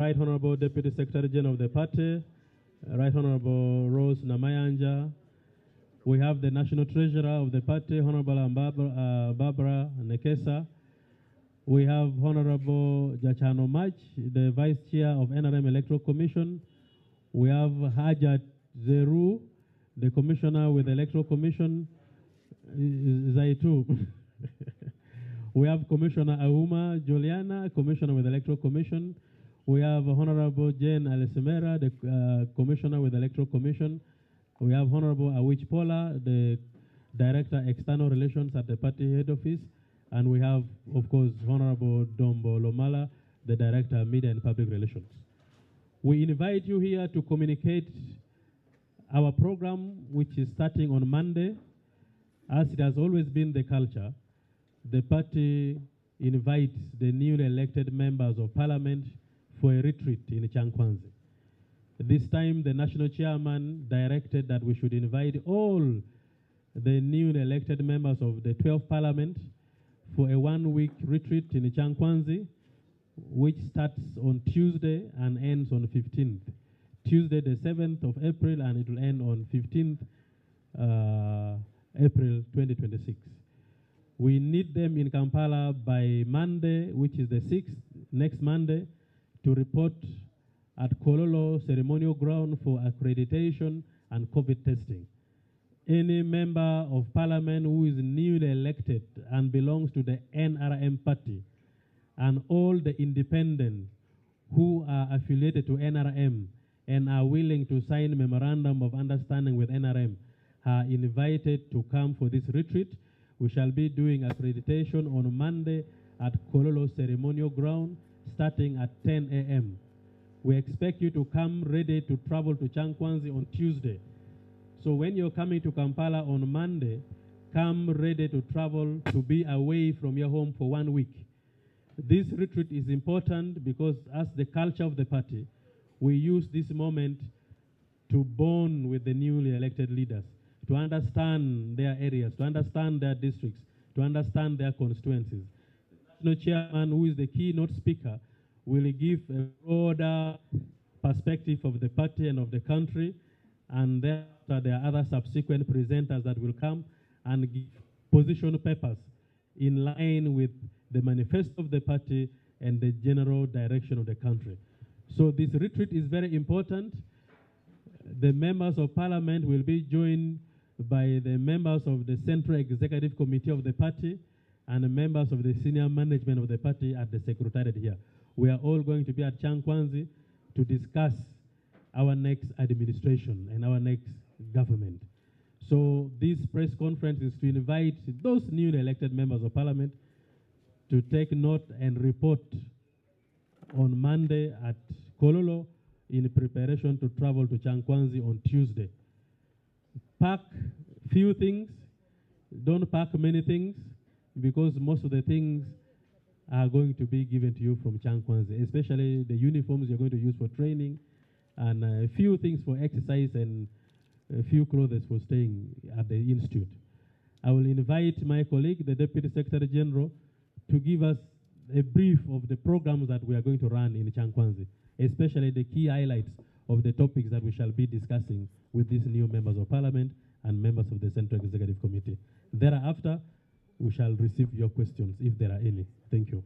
Right Honorable Deputy Secretary General of the party, Right Honorable Rose Namayanja. We have the National Treasurer of the party, Honorable Barbara Nekesa. We have Honorable Jachano Mach, the Vice Chair of NRM Electoral Commission. We have Hajat Zeru, the Commissioner with the Electoral Commission. Zaitu. We have Commissioner Auma Juliana, Commissioner with the Electoral Commission. We have Honorable Jane Alisemera, the Commissioner with the Electoral Commission. We have Honorable Awich Pola, the Director External Relations at the party head office. And we have, of course, Honorable Dombo Lomala, the Director Media and Public Relations. We invite you here to communicate our program, which is starting on Monday. As it has always been the culture, the party invites the newly elected members of parliament for a retreat in Chankwanzi. This time, the national chairman directed that we should invite all the newly elected members of the 12th parliament for a one-week retreat in Chankwanzi, which starts on Tuesday and ends on 15th. Tuesday, the 7th of April, and it will end on 15th April 2026. We need them in Kampala by Monday, which is the 6th, next Monday, to report at Kololo ceremonial ground for accreditation and COVID testing. Any member of parliament who is newly elected and belongs to the NRM party, and all the independents who are affiliated to NRM and are willing to sign memorandum of understanding with NRM are invited to come for this retreat. We shall be doing accreditation on Monday at Kololo ceremonial ground starting at 10 a.m. We expect you to come ready to travel to Chankwanzi on Tuesday. So when you're coming to Kampala on Monday, come ready to travel to be away from your home for 1 week. This retreat is important because as the culture of the party, we use this moment to bond with the newly elected leaders, to understand their areas, to understand their districts, to understand their constituencies. The chairman, who is the keynote speaker, will give a broader perspective of the party and of the country, and thereafter there are other subsequent presenters that will come and give position papers in line with the manifesto of the party and the general direction of the country. So this retreat is very important. The members of parliament will be joined by the members of the Central Executive Committee of the party and the members of the senior management of the party at the secretariat here. We are all going to be at Chankwanzi to discuss our next administration and our next government. So this press conference is to invite those newly elected members of parliament to take note and report on Monday at Kololo in preparation to travel to Chankwanzi on Tuesday. Pack few things, don't pack many things, because most of the things are going to be given to you from Chankwanzi, especially the uniforms you're going to use for training, and a few things for exercise, and a few clothes for staying at the institute. I will invite my colleague, the Deputy Secretary General, to give us a brief of the programs that we are going to run in Chankwanzi, especially the key highlights of the topics that we shall be discussing with these new members of parliament and members of the Central Executive Committee. Thereafter, we shall receive your questions if there are any. Thank you.